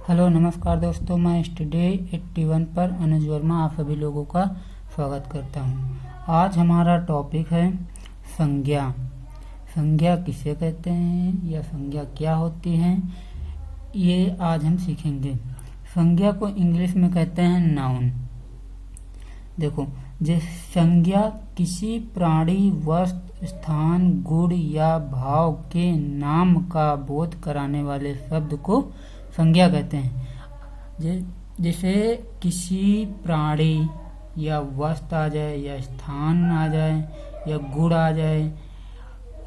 Hello नमस्कार दोस्तों, मैं स्टडी 81 पर अनुज वर्मा आप सभी लोगों का स्वागत करता हूं। आज हमारा टॉपिक है संज्ञा। संज्ञा किसे कहते हैं या संज्ञा क्या होती है, ये आज हम सीखेंगे। संज्ञा को इंग्लिश में कहते हैं नाउन। देखो, संज्ञा किसी प्राणी, वस्तु, स्थान, गुण या भाव के नाम का बोध कराने वाले शब्द को संज्ञा कहते हैं। जैसे किसी प्राणी या वस्तु आ जाए या स्थान आ जाए या गुण आ जाए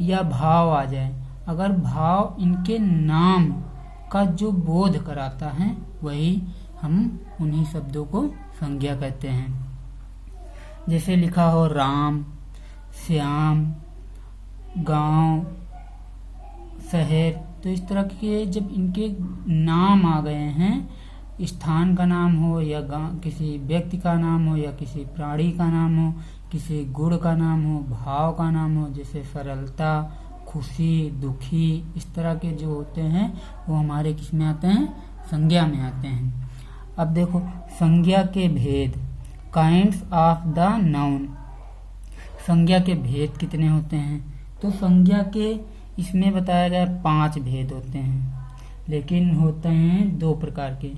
या भाव आ जाए, अगर भाव इनके नाम का जो बोध कराता है वही हम उन्हीं शब्दों को संज्ञा कहते हैं। जैसे लिखा हो राम, श्याम, गांव, शहर, तो इस तरह के जब इनके नाम आ गए हैं, स्थान का नाम हो या किसी व्यक्ति का नाम हो या किसी प्राणी का नाम हो, किसी गुण का नाम हो, भाव का नाम हो, जैसे सरलता, खुशी, दुखी, इस तरह के जो होते हैं वो हमारे किस में आते हैं? संज्ञा में आते हैं। अब देखो, संज्ञा के भेद, काइंड्स ऑफ द नाउन। संज्ञा के भेद कितने होते हैं? तो संज्ञा के इसमें बताया गया 5 भेद होते हैं, लेकिन होते हैं 2 प्रकार के।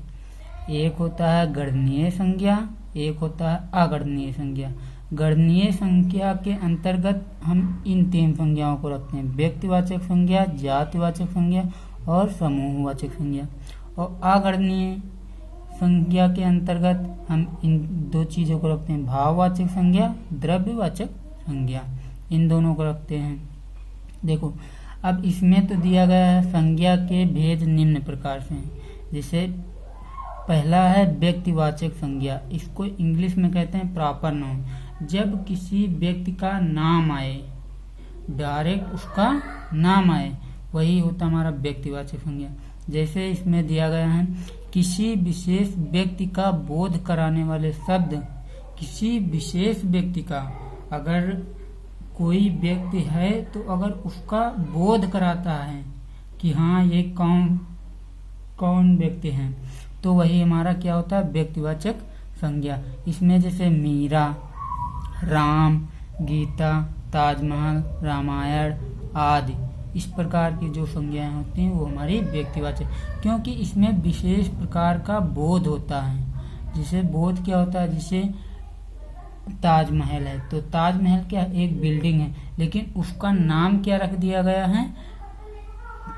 एक होता है गणनीय संज्ञा, एक होता है अगणनीय संज्ञा। गणनीय संज्ञा के अंतर्गत हम इन 3 संज्ञाओं को रखते हैं: व्यक्तिवाचक संज्ञा, जातिवाचक संज्ञा और समूहवाचक संज्ञा। और अगणनीय संज्ञा के अंतर्गत हम इन 2 चीजों को रखते हैं: भाववाचक संज्ञा, द्रव्यवाचक संज्ञा। इन दोनों को रखते हैं। देखो, अब इसमें तो दिया गया है संज्ञा के भेद निम्न प्रकार से हैं। जैसे पहला है व्यक्तिवाचक संज्ञा, इसको इंग्लिश में कहते हैं प्रॉपर नाउन। जब किसी व्यक्ति का नाम आए, डायरेक्ट उसका नाम आए, वही होता हमारा व्यक्तिवाचक संज्ञा। जैसे इसमें दिया गया है किसी विशेष व्यक्ति का बोध कराने वाले शब्द। किसी विशेष व्यक्ति का, अगर कोई व्यक्ति है तो अगर उसका बोध कराता है कि हाँ ये कौन व्यक्ति है, तो वही हमारा क्या होता है? व्यक्तिवाचक संज्ञा। इसमें जैसे मीरा, राम, गीता, ताजमहल, रामायण आदि, इस प्रकार की जो संज्ञाएं होती हैं वो हमारी व्यक्तिवाचक, क्योंकि इसमें विशेष प्रकार का बोध होता है। जिसे बोध क्या होता है? जिसे ताजमहल है तो ताजमहल क्या एक बिल्डिंग है, लेकिन उसका नाम क्या रख दिया गया है?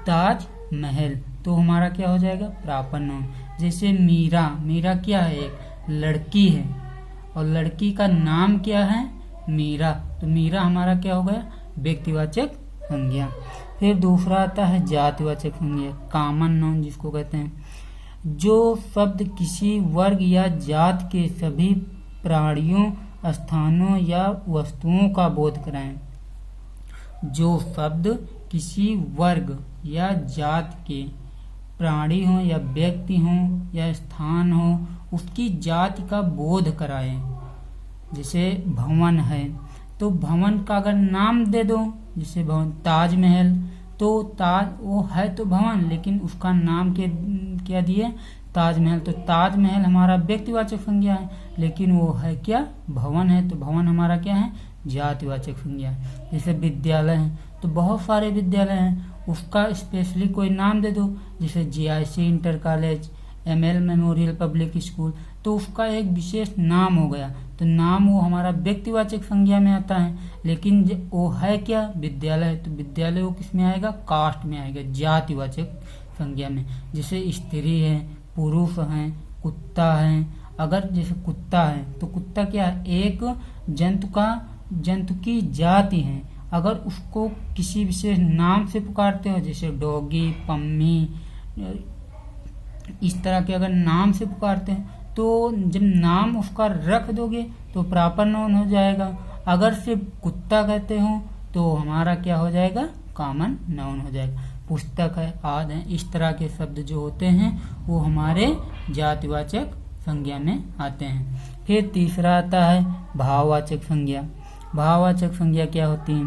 ताजमहल। तो हमारा क्या हो जाएगा? Proper noun. जैसे मीरा, मीरा क्या है? एक लड़की है और लड़की का नाम क्या है? मीरा। तो मीरा हमारा क्या हो गया? व्यक्तिवाचक संज्ञा। फिर दूसरा आता है जातिवाचक संज्ञा, कॉमन नाउन जिसको कहते हैं। जो शब्द किसी वर्ग या जात के सभी प्राणियों, स्थानों या वस्तुओं का बोध कराएं। जो शब्द किसी वर्ग या जात के प्राणी हो या व्यक्ति हो या स्थान हो, उसकी जाति का बोध कराएं। जैसे भवन है तो भवन का अगर नाम दे दो, जैसे भवन ताजमहल, तो ताज वो है तो भवन, लेकिन उसका नाम क्या दिए? ताजमहल। तो ताजमहल हमारा व्यक्तिवाचक संज्ञा है, लेकिन वो है क्या? भवन है। तो भवन हमारा क्या है? जातिवाचक संज्ञा है। जैसे विद्यालय है तो बहुत सारे विद्यालय हैं, उसका स्पेशली कोई नाम दे दो, जैसे GIC inter college, ML memorial public school, तो उसका एक विशेष नाम हो गया। तो नाम वो हमारा व्यक्तिवाचक संज्ञा में आता है, लेकिन वो है क्या? विद्यालय। तो विद्यालय वो किस में आएगा? कास्ट में आएगा, जातिवाचक संज्ञा में। जैसे स्त्री है, पुरुष है, कुत्ता है। अगर जैसे कुत्ता है तो कुत्ता क्या है? एक जंतु की जाति है। अगर उसको किसी विशेष नाम से पुकारते हो, जैसे डॉगी, पम्मी, इस तरह के अगर नाम से पुकारते हैं, तो जब नाम उसका रख दोगे तो प्रॉपर नाउन हो जाएगा। अगर सिर्फ कुत्ता कहते हो तो हमारा क्या हो जाएगा? कॉमन नाउन हो जाएगा। पुस्तक है, आदि है, इस तरह के शब्द जो होते हैं वो हमारे जातिवाचक संज्ञा में आते हैं। फिर तीसरा आता है भाववाचक संज्ञा। भाववाचक संज्ञा क्या होती है?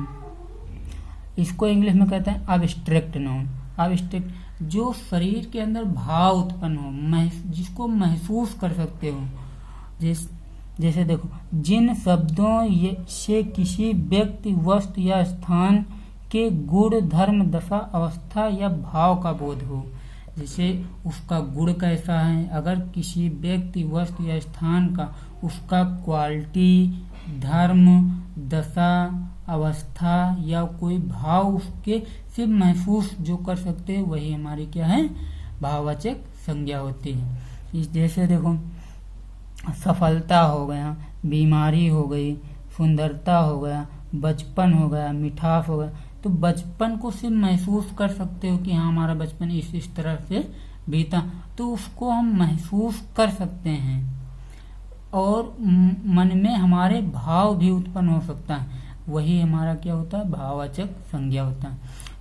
इसको इंग्लिश में कहते हैं अब्स्ट्रैक्ट नाउन। अब्स्ट्रैक्ट जो शरीर के अंदर भाव उत्पन्न हो, जिसको महसूस कर सकते हो। जैसे देखो, जिन शब्दों से किसी व्यक्ति, वस्तु या स्थान के गुण, धर्म, दशा, अवस्था या भाव का बोध हो। जैसे उसका गुण कैसा है, अगर किसी व्यक्ति, वस्तु या स्थान का उसका क्वालिटी, धर्म, दशा, अवस्था या कोई भाव उसके से महसूस जो कर सकते हैं, वही हमारी क्या है, भाववाचक संज्ञा होती है। इस जैसे देखो, सफलता हो गया, बीमारी हो गई, सुंदरता हो गया, बचपन हो गया, मिठास हो गया। तो बचपन को सिर्फ महसूस कर सकते हो कि हाँ हमारा बचपन इस तरह से बीता, तो उसको हम महसूस कर सकते हैं और मन में हमारे भाव भी उत्पन्न हो सकता है, वही हमारा क्या होता है, भाववाचक संज्ञा होता है।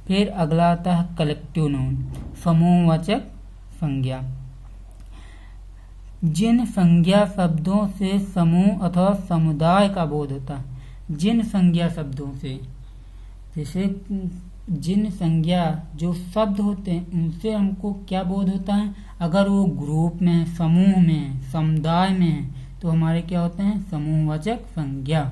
फिर अगला आता है कलेक्टिव नाउन, समूहवाचक संज्ञा। जिन संज्ञा शब्दों से समूह अथवा समुदाय का बोध होता है, जिन संज्ञा शब्दों से, जैसे जिन संज्ञा जो शब्द होते हैं उनसे हमको क्या बोध होता है, अगर वो ग्रुप में, समूह में, समुदाय में है तो हमारे क्या होते हैं, समूहवाचक संज्ञा।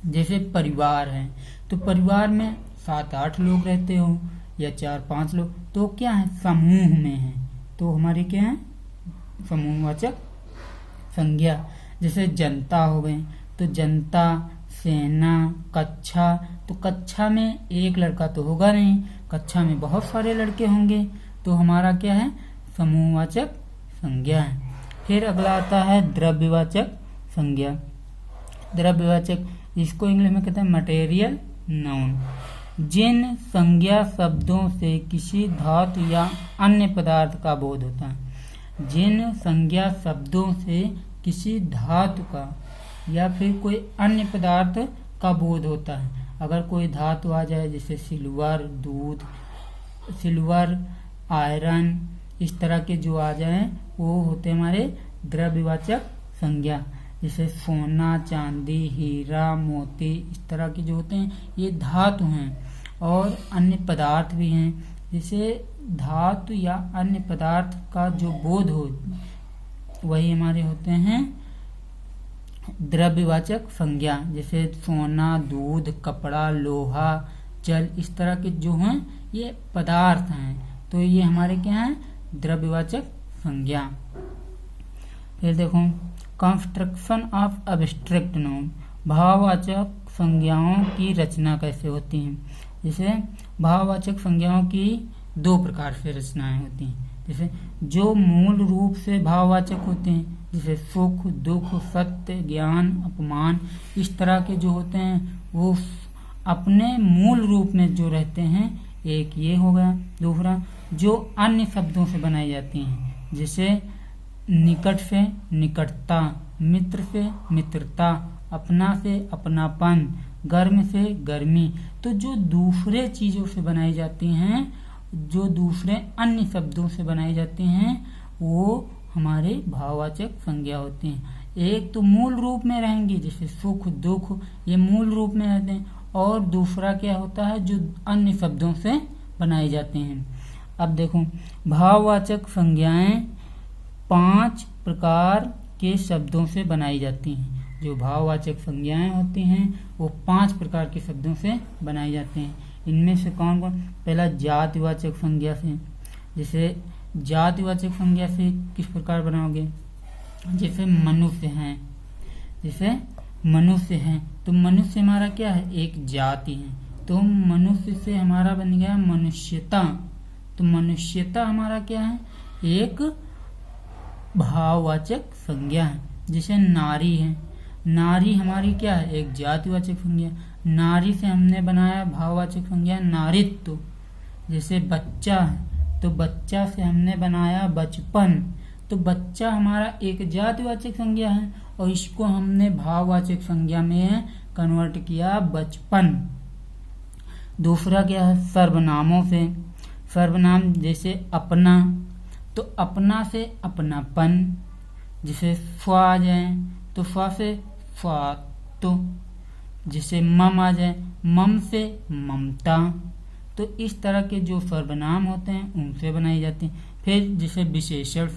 जैसे परिवार है, तो परिवार में 7-8 लोग रहते हो या 4-5 लोग, तो क्या है, समूह में है, तो हमारी क्या है, समूहवाचक संज्ञा। जैसे जनता हो गई, तो जनता, सेना, कक्षा, तो कक्षा में एक लड़का तो होगा नहीं, कक्षा में बहुत सारे लड़के होंगे, तो हमारा क्या है, समूहवाचक संज्ञा है। फिर अगला आता है द्रव्यवाचक संज्ञा। द्रव्यवाचक, इसको इंग्लिश में कहते हैं मटेरियल नाउन। जिन संज्ञा शब्दों से किसी धातु या अन्य पदार्थ का बोध होता है, जिन संज्ञा शब्दों से किसी धातु का या फिर कोई अन्य पदार्थ का बोध होता है। अगर कोई धातु आ जाए, जैसे सिल्वर, दूध, सिल्वर, आयरन, इस तरह के जो आ जाए वो होते हमारे द्रव्यवाचक संज्ञा। जैसे सोना, चांदी, हीरा, मोती, इस तरह के जो होते हैं ये धातु हैं, और अन्य पदार्थ भी हैं। जैसे धातु या अन्य पदार्थ का जो बोध हो, वही हमारे होते हैं द्रव्यवाचक संज्ञा। जैसे सोना, दूध, कपड़ा, लोहा, जल, इस तरह के जो हैं ये पदार्थ हैं, तो ये हमारे क्या हैं, द्रव्यवाचक संज्ञा। फिर देखो कंस्ट्रक्शन ऑफ एब्स्ट्रैक्ट नाउन, भाववाचक संज्ञाओं की रचना कैसे होती है। जैसे भाववाचक संज्ञाओं की 2 प्रकार से रचनाएं होती हैं। जैसे जो मूल रूप से भाववाचक होते हैं, जैसे सुख, दुख, सत्य, ज्ञान, अपमान, इस तरह के जो होते हैं वो अपने मूल रूप में जो रहते हैं, एक ये हो गया। दूसरा, जो अन्य शब्दों से बनाई जाती हैं, जैसे निकट से निकटता, मित्र से मित्रता, अपना से अपनापन, गर्म से गर्मी। तो जो दूसरे चीजों से बनाई जाती हैं, जो दूसरे अन्य शब्दों से बनाई जाती हैं, वो हमारे भाववाचक संज्ञा होती हैं। एक तो मूल रूप में रहेंगी, जैसे सुख, दुख, ये मूल रूप में रहते हैं, और दूसरा क्या होता है, जो अन्य शब्दों से बनाई जाती हैं। अब देखो भाववाचक संज्ञाएं 5 प्रकार के शब्दों से बनाई जाती हैं। जो भाववाचक संज्ञाएं होती हैं वो 5 प्रकार के शब्दों से बनाई जाती हैं। इनमें से कौन कौन, पहला जातिवाचक संज्ञा से। जैसे जातिवाचक संज्ञा से किस प्रकार बनाओगे, जैसे मनुष्य हैं, जैसे मनुष्य हैं, तो मनुष्य हमारा क्या है, एक जाति है, तो मनुष्य से हमारा बन गया मनुष्यता। तो मनुष्यता हमारा क्या है, एक भाववाचक संज्ञा है। जैसे नारी है, नारी हमारी क्या है, एक जातिवाचक संज्ञा। नारी से हमने बनाया भाववाचक संज्ञा नारित्व। जैसे बच्चा है, तो बच्चा से हमने बनाया बचपन, तो बच्चा हमारा एक जातिवाचक संज्ञा है, और इसको हमने भाववाचक संज्ञा में कन्वर्ट किया बचपन। दूसरा क्या है, सर्वनामों से। सर्वनाम जैसे अपना, तो अपना से अपनापन। जैसे स्व आ जाए, तो स्व से स्वात्व। जैसे मम आ जाए, मम से ममता। तो इस तरह के जो सर्वनाम होते हैं उनसे बनाई जाती हैं। फिर जैसे विशेषण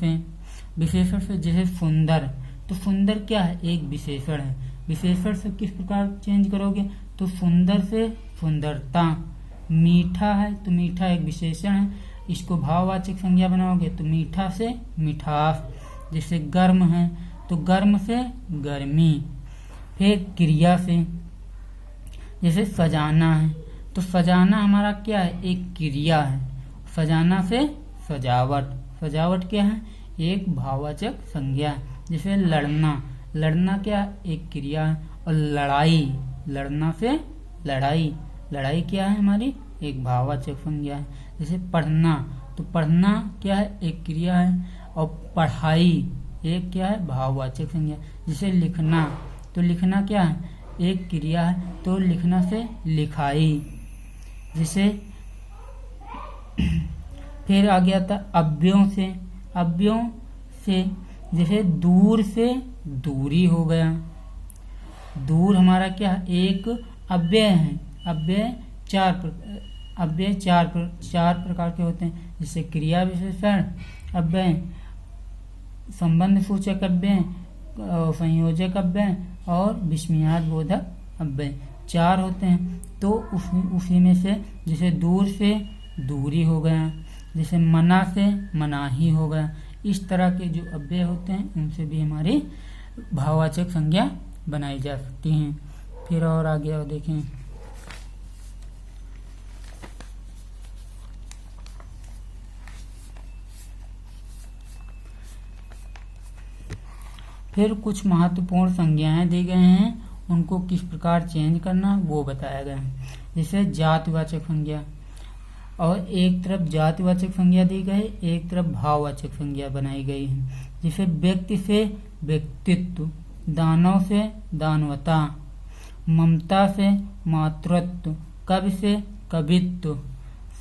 से जैसे सुंदर, तो सुंदर क्या है, एक विशेषण है। विशेषण से किस प्रकार चेंज करोगे, तो सुंदर से सुंदरता। मीठा है तो मीठा एक विशेषण है, इसको भाववाचक संज्ञा बनाओगे तो मीठा से मिठास। जैसे गर्म है तो गर्म से गर्मी। फिर क्रिया से जैसे सजाना है तो सजाना हमारा क्या है, एक क्रिया है। सजाना से सजावट, सजावट क्या है, एक भाववाचक संज्ञा है। जैसे लड़ना क्या है, एक क्रिया है। और लड़ना से लड़ाई, लड़ाई क्या है हमारी, एक भाववाचक संज्ञा है। जैसे पढ़ना, तो पढ़ना क्या है, एक क्रिया है। और पढ़ाई एक क्या है, भाववाचक संज्ञा। जैसे लिखना, तो लिखना क्या है, एक क्रिया है, तो लिखना से लिखाई। जैसे फिर आ गया था अव्ययों से जैसे दूर से दूरी हो गया। दूर हमारा क्या है, एक अव्यय है। अव्यय चार प्रकार के होते हैं। जैसे क्रिया विशेषण अव्यय, संबंध सूचक अव्यय, संयोजक अव्यय और विस्मयार्थ बोधक अव्यय, 4 होते हैं। तो उसी में से जैसे दूर से दूरी हो गया, जैसे मना से मनाही हो गया। इस तरह के जो अव्यय होते हैं उनसे भी हमारी भाववाचक संज्ञा बनाई जा सकती हैं। फिर और आगे देखें, फिर कुछ महत्वपूर्ण संज्ञाएं दी गए हैं, उनको किस प्रकार चेंज करना वो बताया गया है। जैसे जातिवाचक संज्ञा, और एक तरफ जातिवाचक संज्ञा दी गई, एक तरफ भाववाचक संज्ञा बनाई गई है। जैसे व्यक्ति से व्यक्तित्व, दानव से दानवता, ममता से मातृत्व, कवि से कवित्व,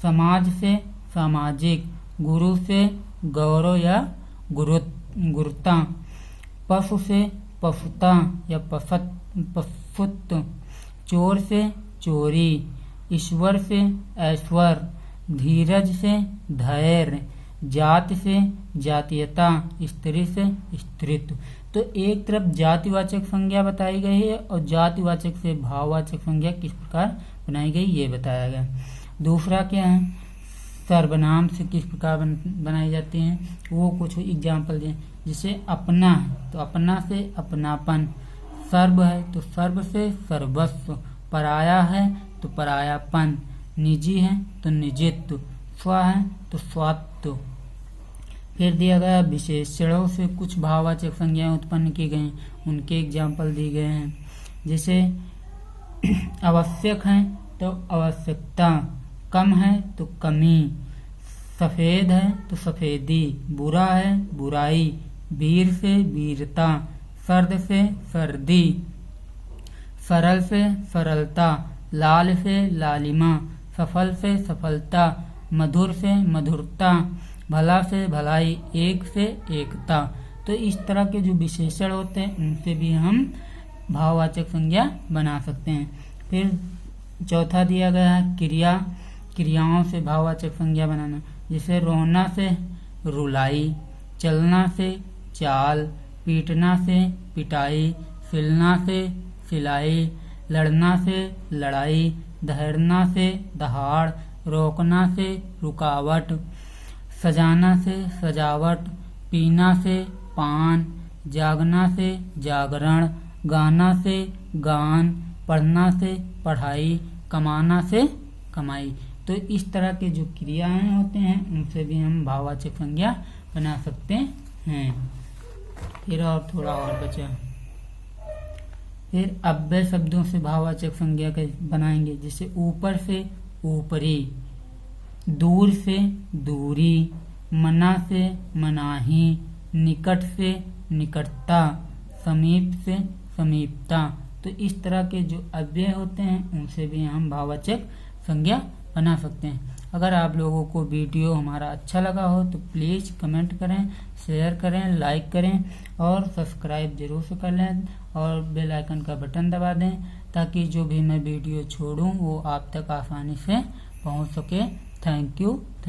समाज से सामाजिक, गुरु से गौरव या गुरुता, पशु से पशुता या पशुत्व, चोर से चोरी, ईश्वर से ऐश्वर्य, धीरज से धैर्य, जाति से जातीयता, स्त्री से स्त्रीत्व। तो एक तरफ जातिवाचक संज्ञा बताई गई है और जातिवाचक से भाववाचक संज्ञा किस प्रकार बनाई गई ये बताया गया। दूसरा क्या है, सर्वनाम से किस प्रकार बनाई जाती हैं, वो कुछ एग्जाम्पल दिए। जैसे अपना है तो अपना से अपनापन, सर्व है तो सर्व से सर्वस्व, पराया है तो परायापन, निजी है तो निजित्व, स्व है तो स्वात्व। फिर दिया गया विशेषणों से कुछ भाववाचक संज्ञाएं उत्पन्न की गई, उनके एग्जाम्पल दिए गए हैं। जैसे आवश्यक है तो आवश्यकता, कम है तो कमी, सफेद है तो सफेदी, बुरा है बुराई, वीर से वीरता, सर्द से सर्दी, सरल से सरलता, लाल से लालिमा, सफल से सफलता, मधुर से मधुरता, भला से भलाई, एक से एकता। तो इस तरह के जो विशेषण होते हैं उनसे भी हम भाववाचक संज्ञा बना सकते हैं। फिर चौथा दिया गया है क्रियाओं से भाववाचक संज्ञा बनाना। जैसे रोना से रुलाई, चलना से चाल, पीटना से पिटाई, सिलना से सिलाई, लड़ना से लड़ाई, धैर्ना से दहाड़, रोकना से रुकावट, सजाना से सजावट, पीना से पान, जागना से जागरण, गाना से गान, पढ़ना से पढ़ाई, कमाना से कमाई। तो इस तरह के जो क्रियाएं होते हैं उनसे भी हम भाववाचक संज्ञा बना सकते हैं। फिर और थोड़ा और बचा, फिर अव्यय शब्दों से भाववाचक संज्ञा बनाएंगे। जैसे ऊपर से ऊपरी, दूर से दूरी, मना से मनाही, निकट से निकटता, समीप से समीपता। तो इस तरह के जो अव्यय होते हैं उनसे भी हम भाववाचक संज्ञा बना सकते हैं। अगर आप लोगों को वीडियो हमारा अच्छा लगा हो तो प्लीज़ कमेंट करें, शेयर करें, लाइक करें और सब्सक्राइब जरूर से कर लें और बेल आइकन का बटन दबा दें ताकि जो भी मैं वीडियो छोड़ूं वो आप तक आसानी से पहुंच सके। Thank you.